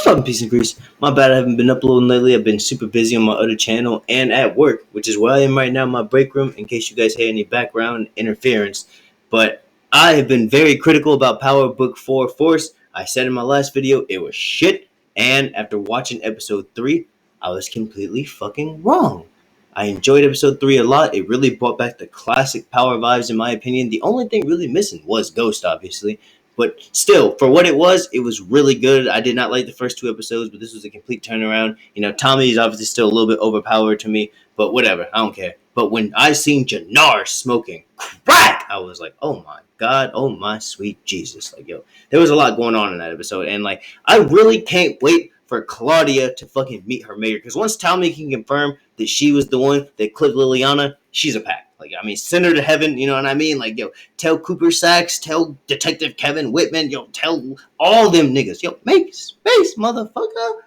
What's up, peace and grease? My bad, I haven't been uploading lately. I've been super busy on my other channel and at work, which is where I am right now in my break room, in case you guys hear any background interference. But I have been very critical about Power Book 4 Force. I said in my last video it was shit, and after watching episode 3, I was completely fucking wrong. I enjoyed episode 3 a lot. It really brought back the classic Power vibes, in my opinion. The only thing really missing was Ghost, obviously. But still, for what it was really good. I did not like the first 2 episodes, but this was a complete turnaround. You know, Tommy is obviously still a little bit overpowered to me, but whatever, I don't care. But when I seen Jannar smoking crack, I was like, oh my god, oh my sweet Jesus. Like, yo, there was a lot going on in that episode, and like, I really can't wait for Claudia to fucking meet her mayor, because once Tommy can confirm that she was the one that clipped Liliana, she's a pack. Like, I mean, send her to heaven, you know what I mean? Like, yo, tell Cooper Sachs, tell Detective Kevin Whitman, yo, tell all them niggas, yo, make space, motherfucker.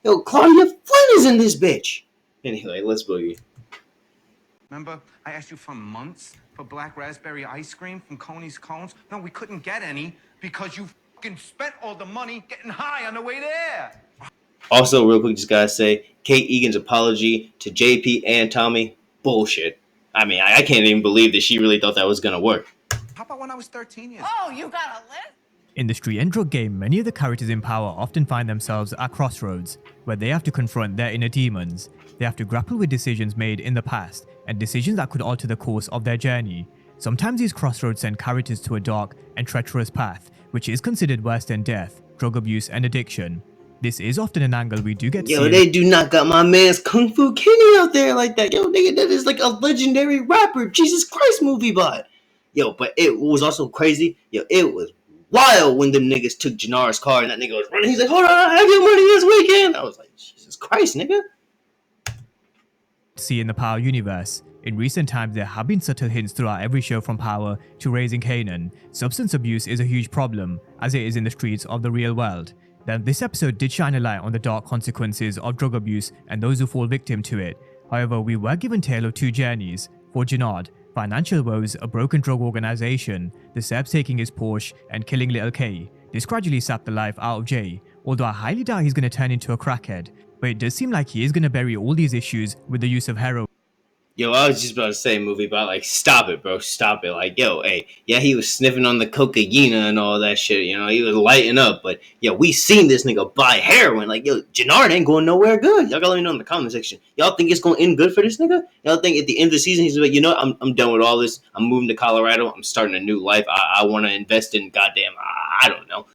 Yo, Claudia Flynn is in this bitch. Anyway, let's boogie. Remember, I asked you for months for black raspberry ice cream from Coney's Cones? No, we couldn't get any because you fucking spent all the money getting high on the way there. Also, real quick, just gotta say, Kate Egan's apology to JP and Tommy, bullshit. I mean, I can't even believe that she really thought that was gonna work. How about when I was 13 years? Oh, you got a list? In the street and drug game, many of the characters in Power often find themselves at crossroads, where they have to confront their inner demons. They have to grapple with decisions made in the past, and decisions that could alter the course of their journey. Sometimes these crossroads send characters to a dark and treacherous path, which is considered worse than death, drug abuse, and addiction. This is often an angle we do get to see. Yo, they do not got my man's Kung Fu Kenny out there like that. Yo, nigga, that is like a legendary rapper, Jesus Christ movie bot. Yo, but it was also crazy. Yo, it was wild when them niggas took Jannar's car and that nigga was running. He's like, hold on, I have your money this weekend. I was like, Jesus Christ, nigga. See in the Power universe. In recent times, there have been subtle hints throughout every show from Power to Raising Kanan. Substance abuse is a huge problem, as it is in the streets of the real world. Then this episode did shine a light on the dark consequences of drug abuse and those who fall victim to it. However, we were given tale of two journeys. For Jannar, financial woes, a broken drug organization, the Serbs taking his Porsche and killing Little K. This gradually sapped the life out of Jay, although I highly doubt he's going to turn into a crackhead. But it does seem like he is going to bury all these issues with the use of heroin. Yo, I was just about to say, movie, but like, stop it, bro, stop it. Like, yo, hey, yeah, he was sniffing on the cocaine and all that shit, you know, he was lighting up, but yeah, we seen this nigga buy heroin. Like, yo, Jannar ain't going nowhere good. Y'all gotta let me know in the comment section. Y'all think it's gonna end good for this nigga? Y'all think at the end of the season he's like, you know, I'm done with all this. I'm moving to Colorado. I'm starting a new life. I want to invest in goddamn, I don't know.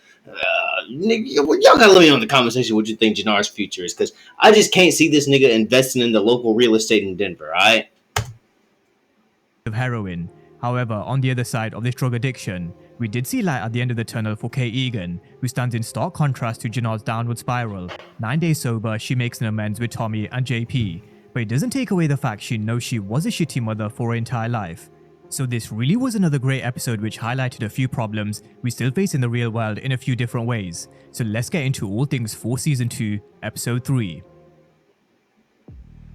Y'all gotta let me know in the comment section what you think Jannar's future is, because I just can't see this nigga investing in the local real estate in Denver, alright? Of heroin. However, on the other side of this drug addiction, we did see light at the end of the tunnel for Kate Egan, who stands in stark contrast to Jannar's downward spiral. 9 days sober, she makes an amends with Tommy and JP, but it doesn't take away the fact she knows she was a shitty mother for her entire life. So this really was another great episode which highlighted a few problems we still face in the real world in a few different ways. So let's get into all things for Season 2, Episode 3.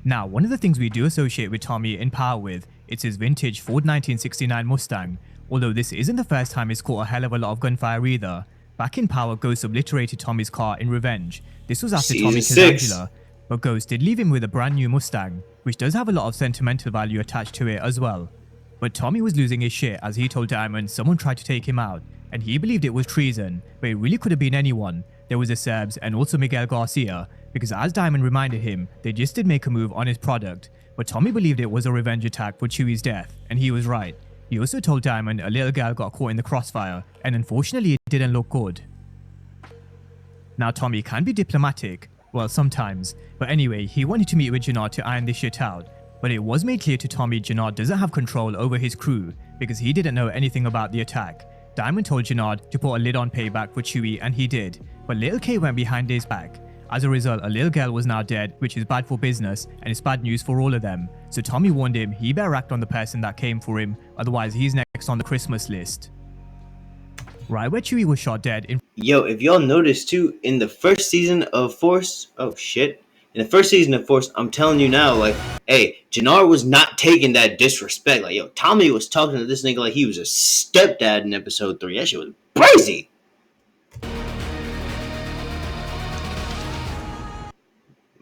Now, one of the things we do associate with Tommy in Power with, it's his vintage Ford 1969 Mustang, although this isn't the first time he's caught a hell of a lot of gunfire either. Back in Power, Ghost obliterated Tommy's car in revenge. This was after Tommy killed Angela, but Ghost did leave him with a brand new Mustang, which does have a lot of sentimental value attached to it as well. But Tommy was losing his shit as he told Diamond someone tried to take him out, and he believed it was treason, but it really could have been anyone. There was the Serbs and also Miguel Garcia, because as Diamond reminded him, they just did make a move on his product, but Tommy believed it was a revenge attack for Chewie's death, and he was right. He also told Diamond a little girl got caught in the crossfire, and unfortunately it didn't look good. Now Tommy can be diplomatic, well sometimes, but anyway, he wanted to meet with Jannar to iron this shit out. But it was made clear to Tommy Jannar doesn't have control over his crew, because he didn't know anything about the attack. Diamond told Jannar to put a lid on payback for Chewie, and he did, but Little K went behind his back. As a result, a little girl was now dead, which is bad for business, and it's bad news for all of them. So Tommy warned him he better act on the person that came for him, otherwise he's next on the Christmas list. Right where Chewie was shot dead in— Yo, if y'all noticed too, in the first season of Force, oh shit. In the first season of Force, I'm telling you now, like, hey, Jannar was not taking that disrespect. Like, yo, Tommy was talking to this nigga like he was a stepdad in episode 3. That shit was crazy.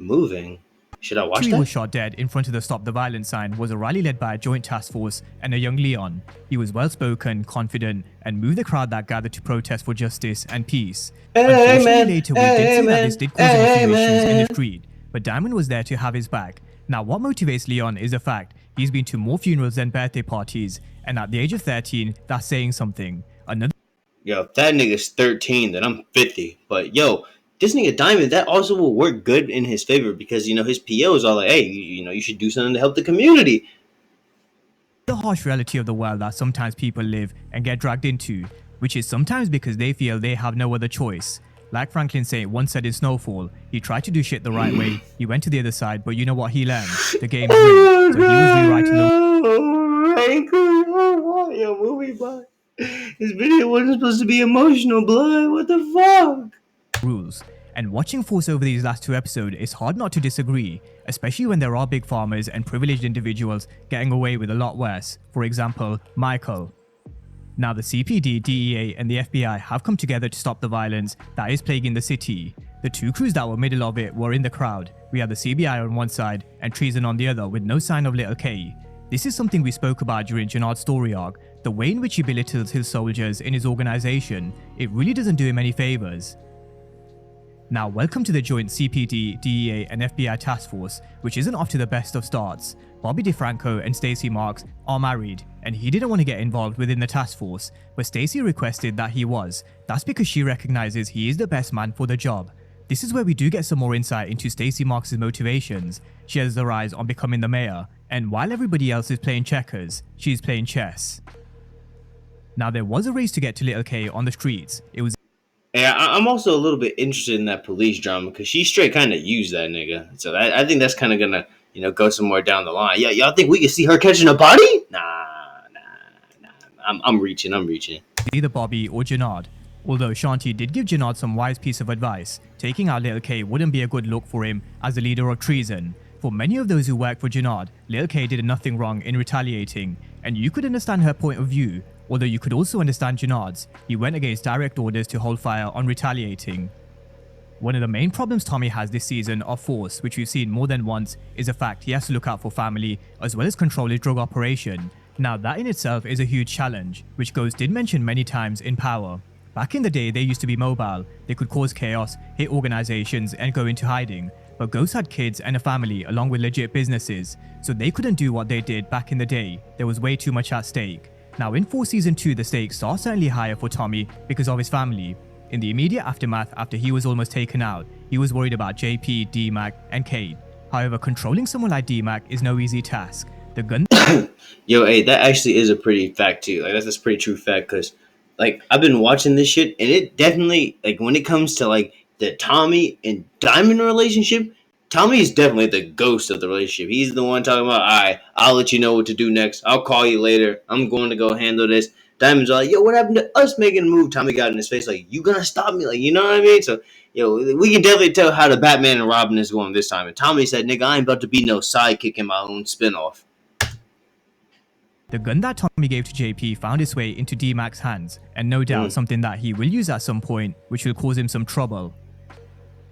Moving. Should I watch He was that? shot dead in front of the Stop the Violence sign was a rally led by a joint task force and a young Leon. He was well-spoken, confident, and moved the crowd that gathered to protest for justice and peace. Unfortunately, Amen. later we did see that this did cause him a few issues in Amen. the street, but Diamond was there to have his back. Now, what motivates Leon is the fact he's been to more funerals than birthday parties, and at the age of 13, that's saying something. Another Yo, if that nigga's 13, then I'm 50. But yo, this nigga Diamond, that also will work good in his favor because, you know, his POs are like, hey, you should do something to help the community. the harsh reality of the world that sometimes people live and get dragged into, which is sometimes because they feel they have no other choice. Like Franklin Saint once said in Snowfall, he tried to do shit the right way, he went to the other side, but you know what he learned? The game's rigged, so he was rewriting the Yo, movie, blood. This video wasn't supposed to be emotional, blood. What the fuck? rules. And watching Force over these last 2 episodes, it's hard not to disagree, especially when there are big farmers and privileged individuals getting away with a lot worse. For example, Michael. Now the CPD, DEA and the FBI have come together to stop the violence that is plaguing the city. The 2 crews that were middle of it were in the crowd. We had the CBI on one side and treason on the other with no sign of Little K. This is something we spoke about during Jannard's story arc. The way in which he belittles his soldiers in his organization, it really doesn't do him any favors. Now, welcome to the joint CPD, DEA and FBI task force, which isn't off to the best of starts. Bobby DeFranco and Stacey Marks are married, and he didn't want to get involved within the task force, but Stacey requested that he was. That's because she recognizes he is the best man for the job. This is where we do get some more insight into Stacey Marks' motivations. She has her eyes on becoming the mayor, and while everybody else is playing checkers, she's playing chess. Now, there was a race to get to Little K on the streets. It was Yeah, I'm also a little bit interested in that police drama because she straight kind of used that nigga. So I think that's kind of gonna, go somewhere down the line. Yeah, y'all think we can see her catching a body? Nah. I'm reaching. either Bobby or Jannard. Although Shanti did give Jannard some wise piece of advice, taking out Little K wouldn't be a good look for him as the leader of treason. For many of those who work for Jannard, Little K did nothing wrong in retaliating, and you could understand her point of view, although you could also understand Jannard's. He went against direct orders to hold fire on retaliating. One of the main problems Tommy has this season of Force, which we've seen more than once, is the fact he has to look out for family as well as control his drug operation. Now that in itself is a huge challenge, which Ghost did mention many times in Power. Back in the day, they used to be mobile. They could cause chaos, hit organizations, and go into hiding. But Ghost had kids and a family along with legit businesses, so they couldn't do what they did back in the day. There was way too much at stake. Now in Force Season 2, the stakes are certainly higher for Tommy because of his family. In the immediate aftermath after he was almost taken out, he was worried about JP, D-Mac, and Cade. However, controlling someone like D-Mac is no easy task. The gun Yo, hey, that actually is a pretty fact too. Like that's a pretty true fact because, like, I've been watching this shit and it definitely, like, when it comes to like the Tommy and Diamond relationship, Tommy is definitely the ghost of the relationship. He's the one talking about, all right, I'll let you know what to do next. I'll call you later. I'm going to go handle this. Diamond's like, yo, what happened to us making a move? Tommy got in his face like, you gonna stop me? Like, you know what I mean? So, yo, we can definitely tell how the Batman and Robin is going this time. And Tommy said, nigga, I ain't about to be no sidekick in my own spinoff. The gun that Tommy gave to JP found its way into D-Mac's hands, and no doubt something that he will use at some point, which will cause him some trouble.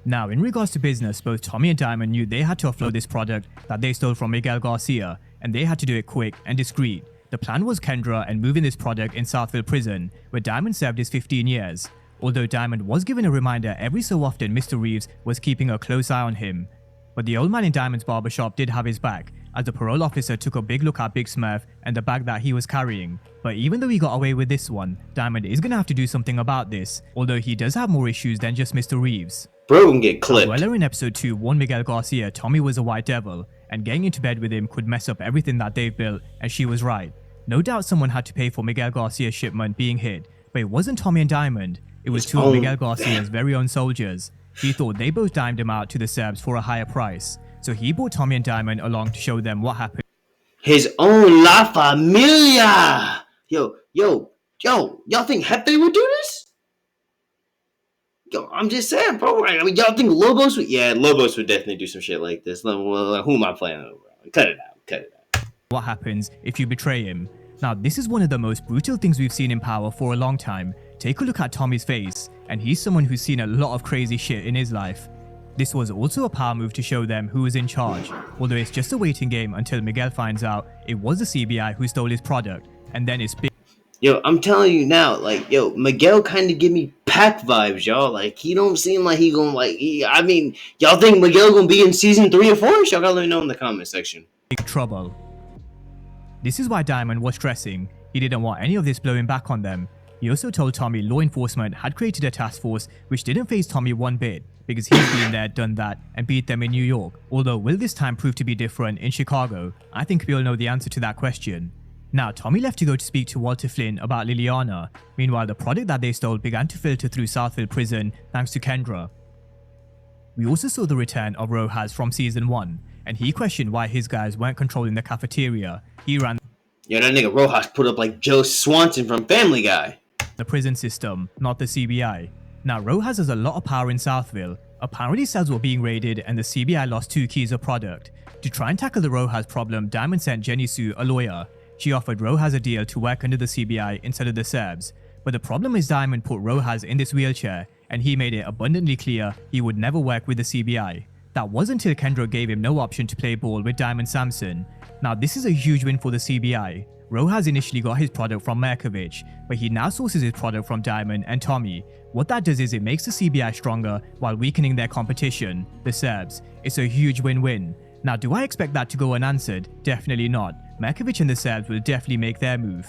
Now, in regards to business, both Tommy and Diamond knew they had to offload this product that they stole from Miguel Garcia, and they had to do it quick and discreet. The plan was Kendra and moving this product in Southville Prison, where Diamond served his 15 years. Although Diamond was given a reminder every so often Mr. Reeves was keeping a close eye on him. But the old man in Diamond's barbershop did have his back, as the parole officer took a big look at Big Smurf and the bag that he was carrying. But even though he got away with this one, Diamond is gonna have to do something about this, although he does have more issues than just Mr. Reeves. Bro can get clipped. Weller in episode 2 warned Miguel Garcia Tommy was a white devil, and getting into bed with him could mess up everything that they've built, and she was right. No doubt someone had to pay for Miguel Garcia's shipment being hid, but it wasn't Tommy and Diamond, it was two of Miguel Garcia's very own soldiers. He thought they both dimed him out to the Serbs for a higher price, so he brought Tommy and Diamond along to show them what happened. His own La Familia! Yo, y'all think Hefe would do this? Yo, I'm just saying, bro. I mean, y'all think Lobos would? Yeah, Lobos would definitely do some shit like this. Well, who am I playing over? Cut it out. What happens if you betray him? Now, this is one of the most brutal things we've seen in Power for a long time. Take a look at Tommy's face, and he's someone who's seen a lot of crazy shit in his life. This was also a power move to show them who was in charge, although it's just a waiting game until Miguel finds out it was the CBI who stole his product, and then it's big. Yo, I'm telling you now, like, yo, Miguel kind of give me Pac vibes, y'all. Like, he don't seem like he gonna, like, I mean, y'all think Miguel gonna be in season 3 or 4? Y'all gotta let me know in the comment section. Big trouble. This is why Diamond was stressing. He didn't want any of this blowing back on them. He also told Tommy law enforcement had created a task force which didn't faze Tommy one bit, because he's been there, done that, and beat them in New York. Although will this time prove to be different in Chicago? I think we all know the answer to that question. Now, Tommy left to go to speak to Walter Flynn about Liliana. Meanwhile, the product that they stole began to filter through Southfield Prison thanks to Kendra. We also saw the return of Rojas from season 1, and he questioned why his guys weren't controlling the cafeteria. He ran Yo, that nigga Rojas put up like Joe Swanson from Family Guy. The prison system, not the CBI. Now, Rojas has a lot of power in Southville. Apparently, cells were being raided and the CBI lost 2 keys of product. To try and tackle the Rojas problem, Diamond sent Jenny Sue, a lawyer. She offered Rojas a deal to work under the CBI instead of the Serbs. But the problem is Diamond put Rojas in this wheelchair, and he made it abundantly clear he would never work with the CBI. That was until Kendra gave him no option to play ball with Diamond Sampson. Now, this is a huge win for the CBI. Rojas initially got his product from Merkovich, but he now sources his product from Diamond and Tommy. What that does is it makes the CBI stronger while weakening their competition, the Serbs. It's a huge win-win. Now, do I expect that to go unanswered? Definitely not. Merkovich and the Serbs will definitely make their move.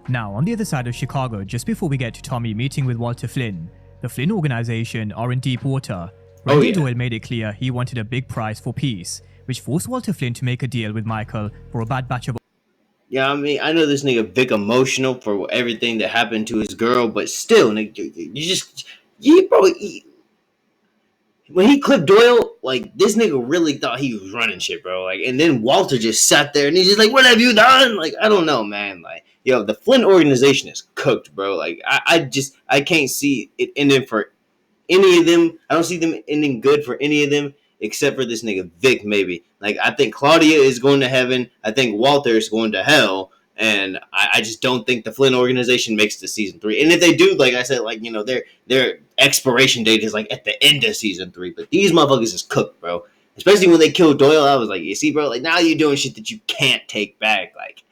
Now, on the other side of Chicago, just before we get to Tommy meeting with Walter Flynn, the Flynn organization are in deep water. Randy Doyle made it clear he wanted a big price for peace, which forced Walter Flynn to make a deal with Michael for a bad batch of... Yeah, I mean, I know this nigga Vic emotional for everything that happened to his girl, but still, nigga, when he clipped Doyle, like, this nigga really thought he was running shit, bro. Like, and then Walter just sat there and he's just like, what have you done? Like, I don't know, man. Like, yo, the Flynn organization is cooked, bro. Like, I can't see it ending for any of them. I don't see them ending good for any of them, except for this nigga Vic, maybe. Like, I think Claudia is going to heaven. I think Walter is going to hell. And I just don't think the Flynn organization makes the season 3. And if they do, like I said, like, you know, their expiration date is like at the end of season 3. But these motherfuckers is cooked, bro. Especially when they killed Doyle, I was like, you see, bro, like, now you're doing shit that you can't take back. Like,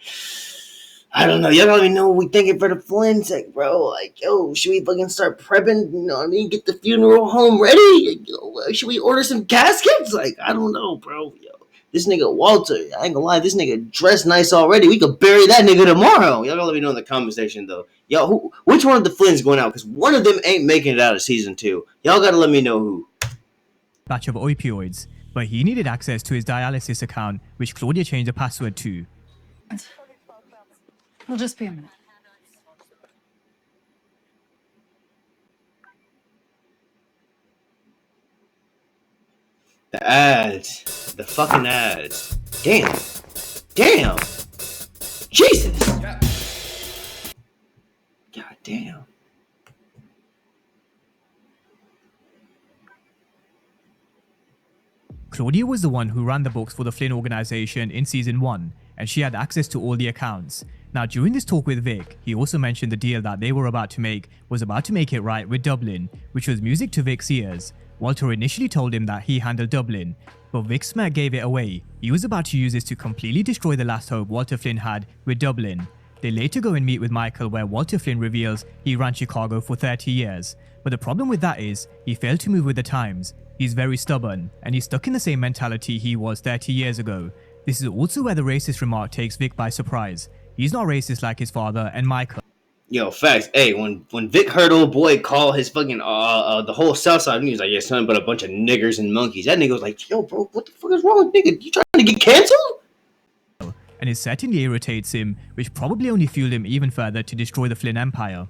I don't know. Y'all don't even know what we thinking for the Flynn sake, bro. Like, yo, should we fucking start prepping? You know what I mean? Get the funeral home ready? Yo, should we order some caskets? Like, I don't know, bro. Yo, this nigga Walter, I ain't gonna lie, this nigga dressed nice already. We could bury that nigga tomorrow. Y'all gotta let me know in the comment section, though. Yo, which one of the Flynns going out? Because one of them ain't making it out of season 2. Y'all gotta let me know who. Batch of opioids, but he needed access to his dialysis account, which Claudia changed the password to. It'll just be a minute. The ads. The fucking ads. Damn. Damn. Jesus. God damn. Claudia was the one who ran the books for the Flynn organization in season 1, and she had access to all the accounts. Now, during this talk with Vic, he also mentioned the deal that they were about to make was about to make it right with Dublin, which was music to Vic's ears. Walter initially told him that he handled Dublin, but Vic smirk gave it away. He was about to use this to completely destroy the last hope Walter Flynn had with Dublin. They later go and meet with Michael, where Walter Flynn reveals he ran Chicago for 30 years. But the problem with that is, he failed to move with the times. He's very stubborn, and he's stuck in the same mentality he was 30 years ago. This is also where the racist remark takes Vic by surprise. He's not racist like his father and Michael. Yo, facts. Hey, when Vic heard old boy call his fucking the whole South Side, he was like, yeah, son, but a bunch of niggers and monkeys. That nigga was like, yo, bro, what the fuck is wrong with nigga? You trying to get canceled? And it certainly irritates him, which probably only fueled him even further to destroy the Flynn Empire.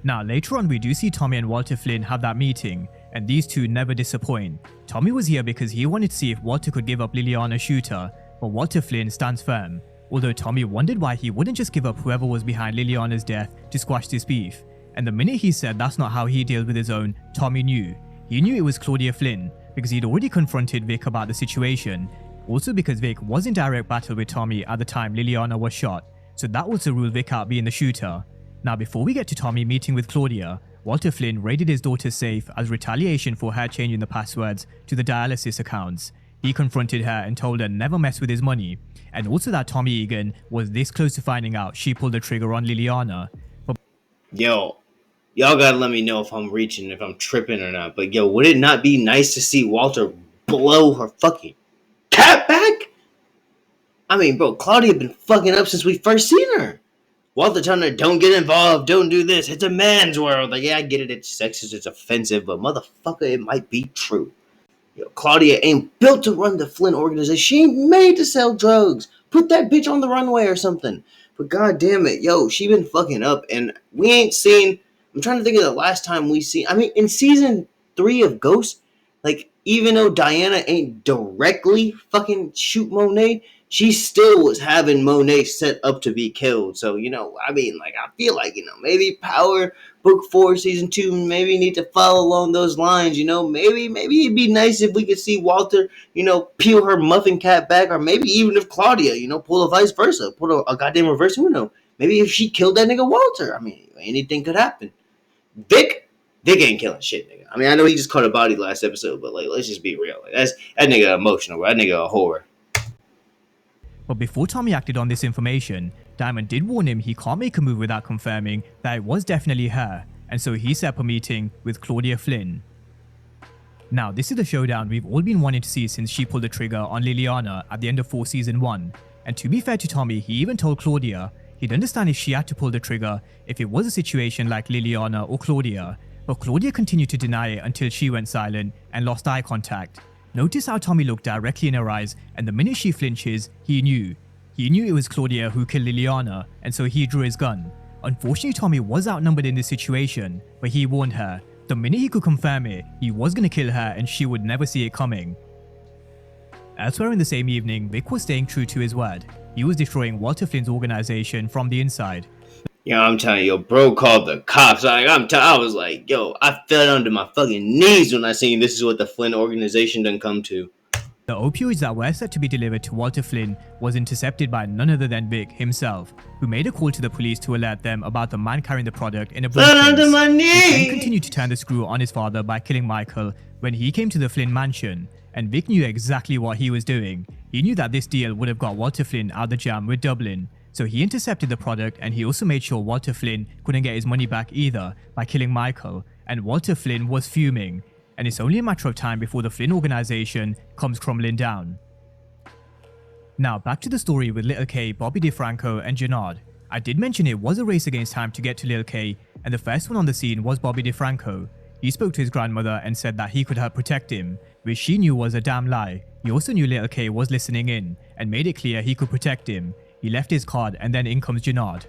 Now, later on, we do see Tommy and Walter Flynn have that meeting, and these two never disappoint. Tommy was here because he wanted to see if Walter could give up Liliana's shooter, but Walter Flynn stands firm. Although Tommy wondered why he wouldn't just give up whoever was behind Liliana's death to squash this beef. And the minute he said that's not how he deals with his own, Tommy knew. He knew it was Claudia Flynn, because he'd already confronted Vic about the situation. Also because Vic was in direct battle with Tommy at the time Liliana was shot, so that also ruled Vic out being the shooter. Now, before we get to Tommy meeting with Claudia, Walter Flynn raided his daughter's safe as retaliation for her changing the passwords to the dialysis accounts. He confronted her and told her never mess with his money, and also that Tommy Egan was this close to finding out she pulled the trigger on Liliana. But Yo, y'all gotta let me know if I'm reaching, if I'm tripping or not. But yo, would it not be nice to see Walter blow her fucking cat back? I mean, bro, Claudia been fucking up since we first seen her. Walter telling her, don't get involved, don't do this. It's a man's world. Like, yeah, I get it. It's sexist, it's offensive, but motherfucker, it might be true. Yo, Claudia ain't built to run the Flynn organization. She ain't made to sell drugs. Put that bitch on the runway or something. But god damn it, yo, she been fucking up, and we ain't seen. I'm trying to think of the last time we seen. I mean, in season 3 of Ghost, like, even though Diana ain't directly fucking shoot Monet, she still was having Monet set up to be killed. So, I mean, like, I feel like, maybe Power Book 4, Season 2, maybe need to follow along those lines, maybe it'd be nice if we could see Walter, peel her muffin cap back, or maybe even if Claudia, pull a vice versa, pull a goddamn reverse Uno. Maybe if she killed that nigga Walter, I mean, anything could happen. Vic ain't killing shit, nigga. I mean, I know he just caught a body last episode, but, like, let's just be real. Like, that nigga emotional, bro. That nigga a whore. But before Tommy acted on this information, Diamond did warn him he can't make a move without confirming that it was definitely her, and so he set up a meeting with Claudia Flynn. Now, this is the showdown we've all been wanting to see since she pulled the trigger on Liliana at the end of 4 Season 1, and to be fair to Tommy, he even told Claudia he'd understand if she had to pull the trigger if it was a situation like Liliana or Claudia, but Claudia continued to deny it until she went silent and lost eye contact. Notice how Tommy looked directly in her eyes, and the minute she flinches, he knew. He knew it was Claudia who killed Liliana, and so he drew his gun. Unfortunately, Tommy was outnumbered in this situation, but he warned her. The minute he could confirm it, he was gonna kill her and she would never see it coming. Elsewhere in the same evening, Vic was staying true to his word. He was destroying Walter Flynn's organization from the inside. Yo, I'm telling you, bro called the cops. Like, I was like, yo, I fell under my fucking knees when I seen this is what the Flynn organization done come to. The opioids that were set to be delivered to Walter Flynn was intercepted by none other than Vic himself, who made a call to the police to alert them about the man carrying the product in a briefcase. Fell under my knees! He then continued to turn the screw on his father by killing Michael when he came to the Flynn mansion, and Vic knew exactly what he was doing. He knew that this deal would have got Walter Flynn out the jam with Dublin, so he intercepted the product, and he also made sure Walter Flynn couldn't get his money back either by killing Michael, and Walter Flynn was fuming, and it's only a matter of time before the Flynn organization comes crumbling down. Now back to the story with Little K, Bobby DeFranco and Jannard. I did mention it was a race against time to get to Lil K, and the first one on the scene was Bobby DeFranco. He spoke to his grandmother and said that he could help protect him, which she knew was a damn lie. He also knew Little K was listening in, and made it clear he could protect him. He left his card, and then in comes Jannard.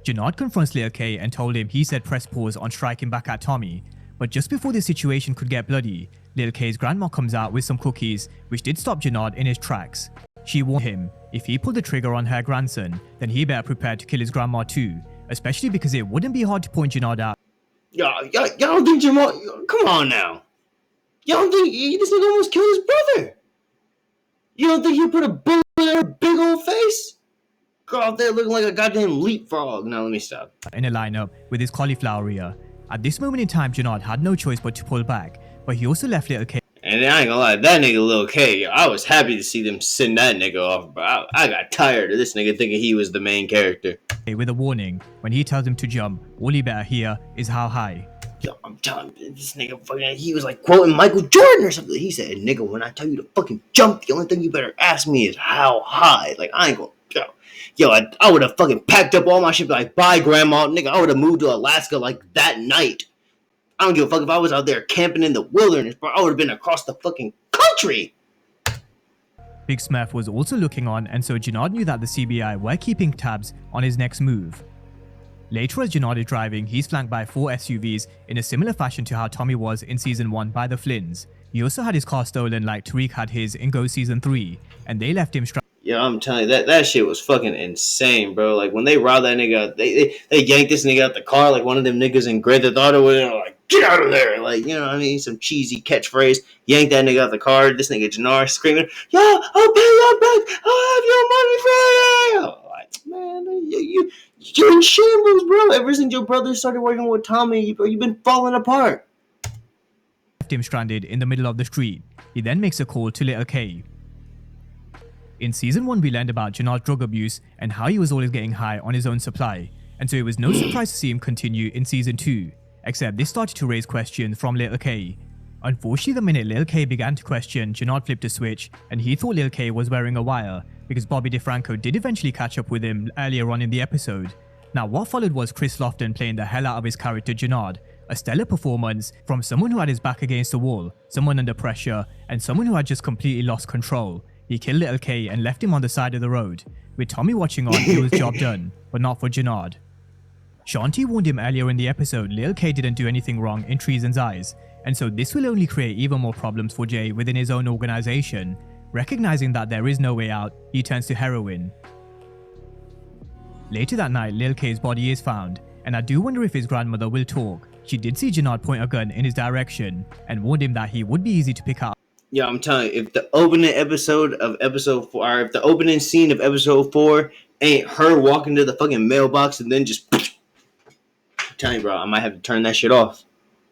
Jannard confronts Little K and told him he said press pause on striking back at Tommy, but just before the situation could get bloody, Little K's grandma comes out with some cookies, which did stop Jannard in his tracks. She warned him, if he pulled the trigger on her grandson, then he better prepare to kill his grandma too, especially because it wouldn't be hard to point Jannard out. Y'all don't think Jamal... Come on now. Y'all don't think this nigga almost killed his brother? You don't think he put a bullet in her big old face? Girl out there looking like a goddamn leapfrog. Now let me stop. In a lineup with his cauliflower ear. At this moment in time, Jannard had no choice but to pull back, but he also left Little K. And I ain't gonna lie, that nigga Lil K, yo, I was happy to see them send that nigga off, bro. I got tired of this nigga thinking he was the main character. With a warning, when he tells him to jump, all he better hear is how high. Yo, I'm telling you, this nigga fucking, he was like quoting Michael Jordan or something. He said, nigga, when I tell you to fucking jump, the only thing you better ask me is how high. Like, I ain't gonna, yo, I would have fucking packed up all my shit, like, bye, grandma. Nigga, I would have moved to Alaska, like, that night. I don't give a fuck if I was out there camping in the wilderness, bro. I would have been across the fucking country. Big Smurf was also looking on, and so Jannard knew that the CBI were keeping tabs on his next move. Later, as Jannard is driving, he's flanked by 4 SUVs in a similar fashion to how Tommy was in Season 1 by the Flynns. He also had his car stolen like Tariq had his in Go Season 3, and they left him Yo, I'm telling you, that shit was fucking insane, bro. Like, when they robbed that nigga, they yanked this nigga out the car like one of them niggas in Grand Theft Auto, where they're like, get out of there. Like, you know what I mean? Some cheesy catchphrase. Yanked that nigga out the car. This nigga Jannard screaming, yo, I'll pay you back. I'll have your money for you. Man, you're in shambles, bro. Ever since your brother started working with Tommy, bro, you've been falling apart. Left him stranded in the middle of the street. He then makes a call to Little K. In season 1, we learned about Janard's drug abuse and how he was always getting high on his own supply, and so it was no surprise to see him continue in season 2, except this started to raise questions from Little K. Unfortunately, the minute Lil K began to question, Janard flipped a switch, and he thought Lil K was wearing a wire, because Bobby DeFranco did eventually catch up with him earlier on in the episode. Now, what followed was Chris Lofton playing the hell out of his character Janard, a stellar performance from someone who had his back against the wall, someone under pressure, and someone who had just completely lost control. He killed Little K and left him on the side of the road. With Tommy watching on, it was job done, but not for Janard. Shanti warned him earlier in the episode Lil K didn't do anything wrong in Treason's eyes, and so this will only create even more problems for Jay within his own organization. Recognizing that there is no way out, he turns to heroin. Later that night, Lil K's body is found, and I do wonder if his grandmother will talk. She did see Janard point a gun in his direction, and warned him that he would be easy to pick out. Yeah, I'm telling you, if the opening episode of episode 4, or if the opening scene of episode 4 ain't her walking to the fucking mailbox and then just, I'm telling you, bro, I might have to turn that shit off.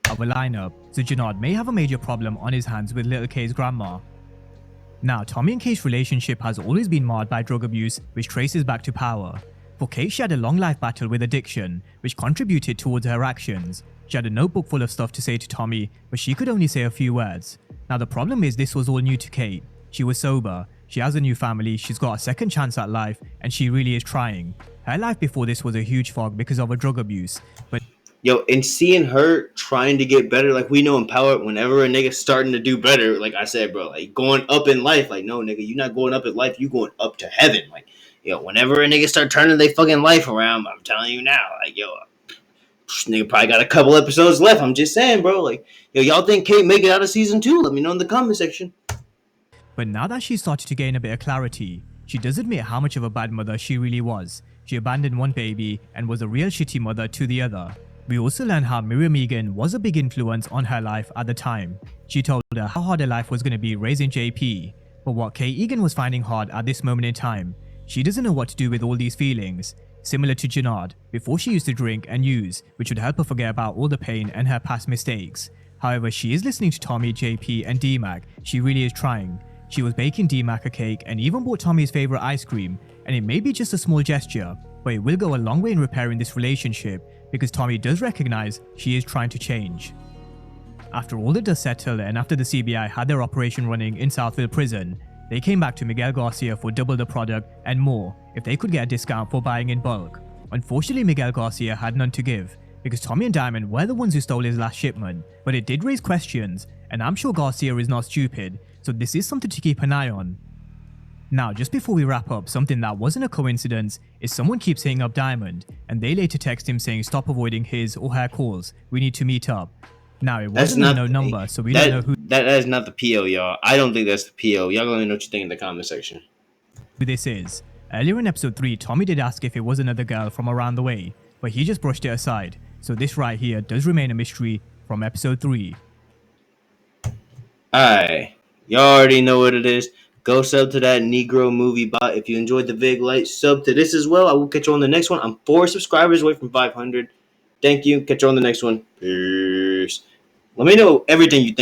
Of a lineup, so Janard may have a major problem on his hands with Little K's grandma. Now, Tommy and Kate's relationship has always been marred by drug abuse, which traces back to Power. For Kate, she had a long life battle with addiction, which contributed towards her actions. She had a notebook full of stuff to say to Tommy, but she could only say a few words. Now, the problem is this was all new to Kate. She was sober, she has a new family, she's got a second chance at life, and she really is trying. Her life before this was a huge fog because of her drug abuse, but Yo, and seeing her trying to get better, like we know in Power, whenever a nigga starting to do better, like I said, bro, like going up in life, like no nigga, you not going up in life, you going up to heaven. Like, yo, whenever a nigga start turning their fucking life around, I'm telling you now, like, yo, this nigga probably got a couple episodes left. I'm just saying, bro, like, yo, y'all think Kate make it out of season 2? Let me know in the comment section. But now that she's started to gain a bit of clarity, she does admit how much of a bad mother she really was. She abandoned one baby and was a real shitty mother to the other. We also learn how Miriam Egan was a big influence on her life at the time. She told her how hard her life was going to be raising JP. But what Kate Egan was finding hard at this moment in time, she doesn't know what to do with all these feelings. Similar to Janard, before she used to drink and use, which would help her forget about all the pain and her past mistakes. However, she is listening to Tommy, JP and D-Mac. She really is trying. She was baking D-Mac a cake and even bought Tommy's favorite ice cream, and it may be just a small gesture, but it will go a long way in repairing this relationship because Tommy does recognize she is trying to change. After all the dust settled and after the CBI had their operation running in Southville Prison, they came back to Miguel Garcia for double the product and more if they could get a discount for buying in bulk. Unfortunately, Miguel Garcia had none to give because Tommy and Diamond were the ones who stole his last shipment, but it did raise questions, and I'm sure Garcia is not stupid, so this is something to keep an eye on. Now, just before we wrap up, something that wasn't a coincidence is someone keeps hitting up Diamond, and they later text him saying stop avoiding his or her calls, we need to meet up. Now, it wasn't a no number, so we don't know who that is not the PO, y'all. I don't think that's the PO. Y'all gonna know what you think in the comment section. this is. Earlier in episode 3, Tommy did ask if it was another girl from around the way, but he just brushed it aside, so this right here does remain a mystery from episode 3. Alright, y'all already know what it is. Go sub to that Negro movie bot. If you enjoyed the Vig Light, sub to this as well. I will catch you on the next one. I'm 4 subscribers away from 500. Thank you. Catch you on the next one. Peace. Let me know everything you think.